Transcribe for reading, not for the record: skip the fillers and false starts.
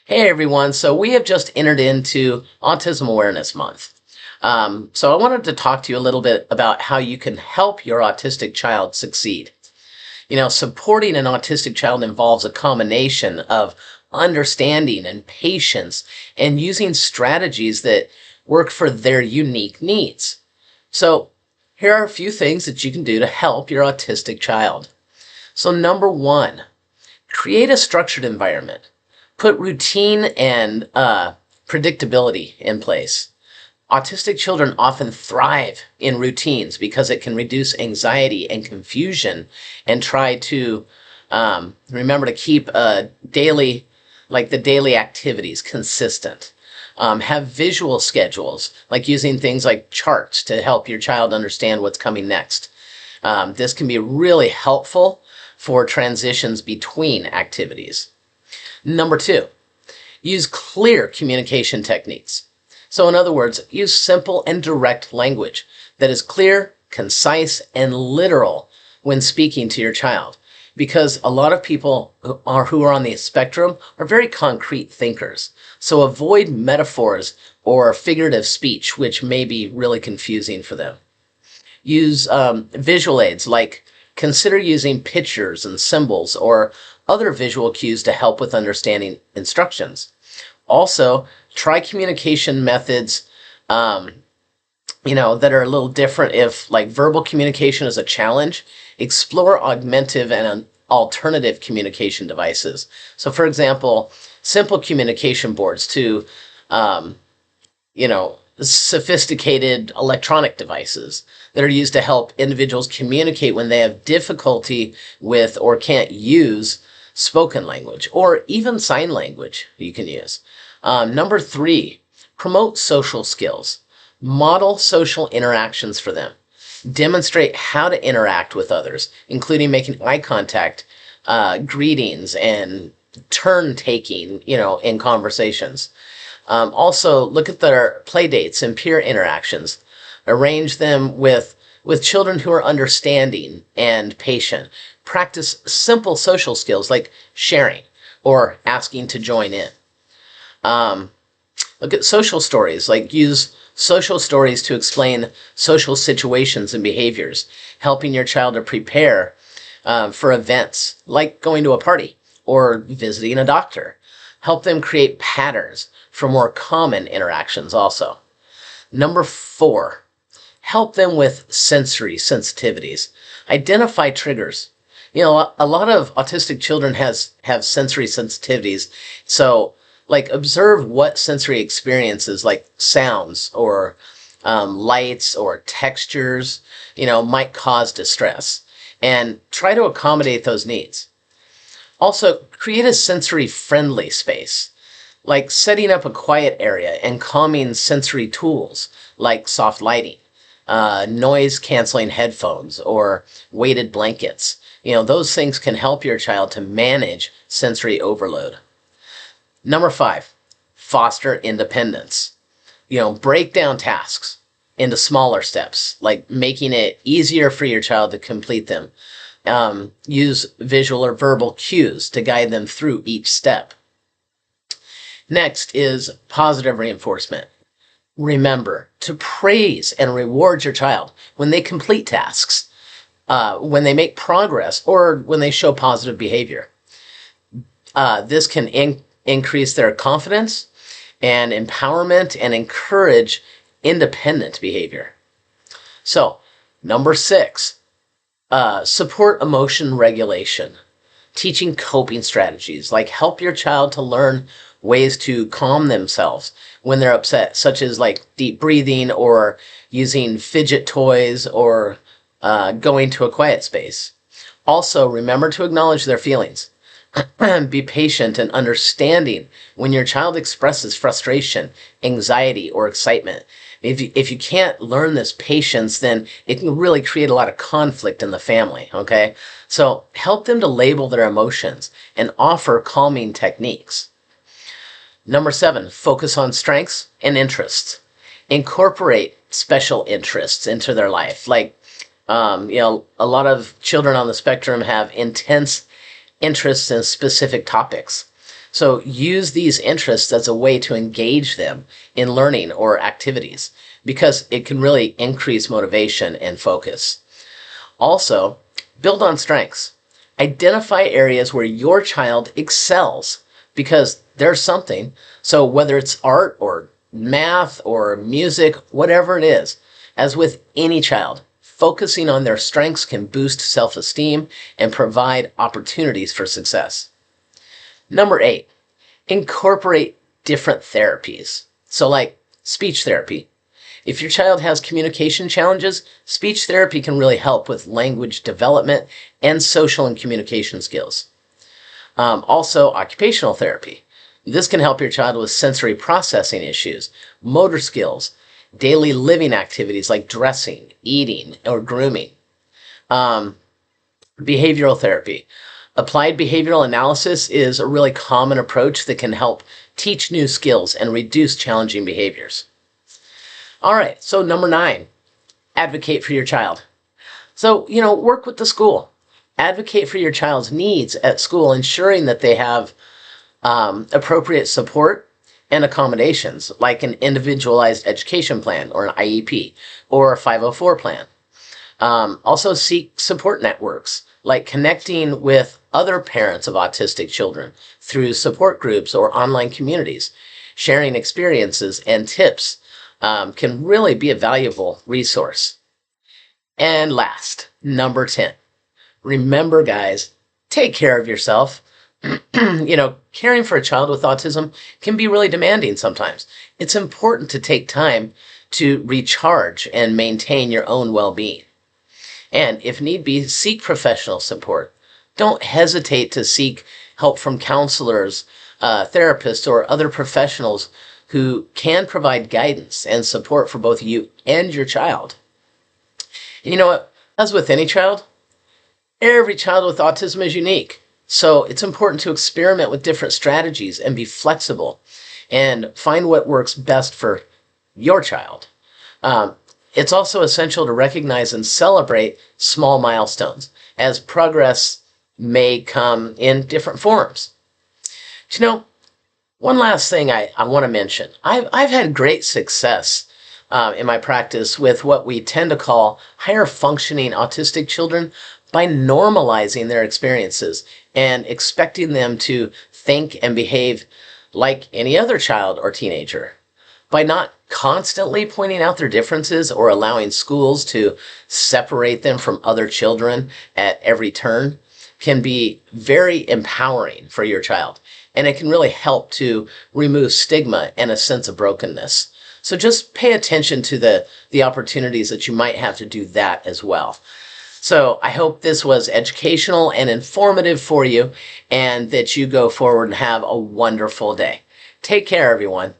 Hey everyone, so we have just entered into Autism Awareness Month. So I wanted to talk to you a little bit about how you can help your autistic child succeed. Supporting an autistic child involves a combination of understanding and patience and using strategies that work for their unique needs. So here are a few things that you can do to help your autistic child. So number one, create a structured environment. Put routine and predictability in place. Autistic children often thrive in routines because it can reduce anxiety and confusion and try to remember to keep the daily activities consistent. Have visual schedules, like using things like charts to help your child understand what's coming next. This can be really helpful for transitions between activities. Number two, use clear communication techniques. So in other words, use simple and direct language that is clear, concise, and literal when speaking to your child. Because a lot of people who are on the spectrum are very concrete thinkers. So avoid metaphors or figurative speech, which may be really confusing for them. Use visual aids, like consider using pictures and symbols or other visual cues to help with understanding instructions. Also, try communication methods that are a little different. If like verbal communication is a challenge, explore augmentative and alternative communication devices. So for example, simple communication boards to sophisticated electronic devices that are used to help individuals communicate when they have difficulty with or can't use spoken language, or even sign language you can use. Number three, promote social skills. Model social interactions for them. Demonstrate how to interact with others, including making eye contact, greetings, and turn taking, in conversations. Also, look at their play dates and peer interactions. Arrange them with children who are understanding and patient. Practice simple social skills like sharing or asking to join in. Look at social stories, like use social stories to explain social situations and behaviors, helping your child to prepare for events like going to a party or visiting a doctor. Help them create patterns for more common interactions also. Number four, help them with sensory sensitivities. Identify triggers. A lot of autistic children have sensory sensitivities. So like observe what sensory experiences like sounds or lights or textures, might cause distress, and try to accommodate those needs. Also, create a sensory friendly space, like setting up a quiet area and calming sensory tools like soft lighting, noise canceling headphones, or weighted blankets. Those things can help your child to manage sensory overload. Number five, foster independence. Break down tasks into smaller steps, like making it easier for your child to complete them. Use visual or verbal cues to guide them through each step. Next is positive reinforcement. Remember to praise and reward your child when they complete tasks, when they make progress, or when they show positive behavior. This can increase their confidence and empowerment and encourage independent behavior. So, number six, support emotion regulation. Teaching coping strategies, like help your child to learn ways to calm themselves when they're upset, such as like deep breathing or using fidget toys or going to a quiet space. Also, remember to acknowledge their feelings. Be patient and understanding when your child expresses frustration, anxiety, or excitement. If you can't learn this patience, then it can really create a lot of conflict in the family, okay? So help them to label their emotions and offer calming techniques. Number seven, focus on strengths and interests. Incorporate special interests into their life. Like, a lot of children on the spectrum have intense interests in specific topics. So use these interests as a way to engage them in learning or activities because it can really increase motivation and focus. Also, build on strengths. Identify areas where your child excels because there's something. So whether it's art or math or music, whatever it is, as with any child, focusing on their strengths can boost self-esteem and provide opportunities for success. Number 8, incorporate different therapies. So like speech therapy. If your child has communication challenges, speech therapy can really help with language development and social and communication skills. Also, occupational therapy. This can help your child with sensory processing issues, motor skills, daily living activities like dressing, eating, or grooming. Behavioral therapy. Applied behavioral analysis is a really common approach that can help teach new skills and reduce challenging behaviors. All right, so number 9, advocate for your child. So, work with the school. Advocate for your child's needs at school, ensuring that they have appropriate support and accommodations, like an individualized education plan or an IEP or a 504 plan. Also seek support networks, like connecting with other parents of autistic children through support groups or online communities. Sharing experiences and tips can really be a valuable resource. And last, number 10, remember, guys, take care of yourself. Caring for a child with autism can be really demanding sometimes. It's important to take time to recharge and maintain your own well-being. And if need be, seek professional support. Don't hesitate to seek help from counselors, therapists, or other professionals who can provide guidance and support for both you and your child. And you know what? As with any child, every child with autism is unique. So it's important to experiment with different strategies and be flexible and find what works best for your child. It's also essential to recognize and celebrate small milestones, as progress may come in different forms. One last thing I want to mention. I've had great success in my practice with what we tend to call higher functioning autistic children by normalizing their experiences and expecting them to think and behave like any other child or teenager. By not constantly pointing out their differences or allowing schools to separate them from other children at every turn can be very empowering for your child. And it can really help to remove stigma and a sense of brokenness. So just pay attention to the opportunities that you might have to do that as well. So I hope this was educational and informative for you and that you go forward and have a wonderful day. Take care, everyone.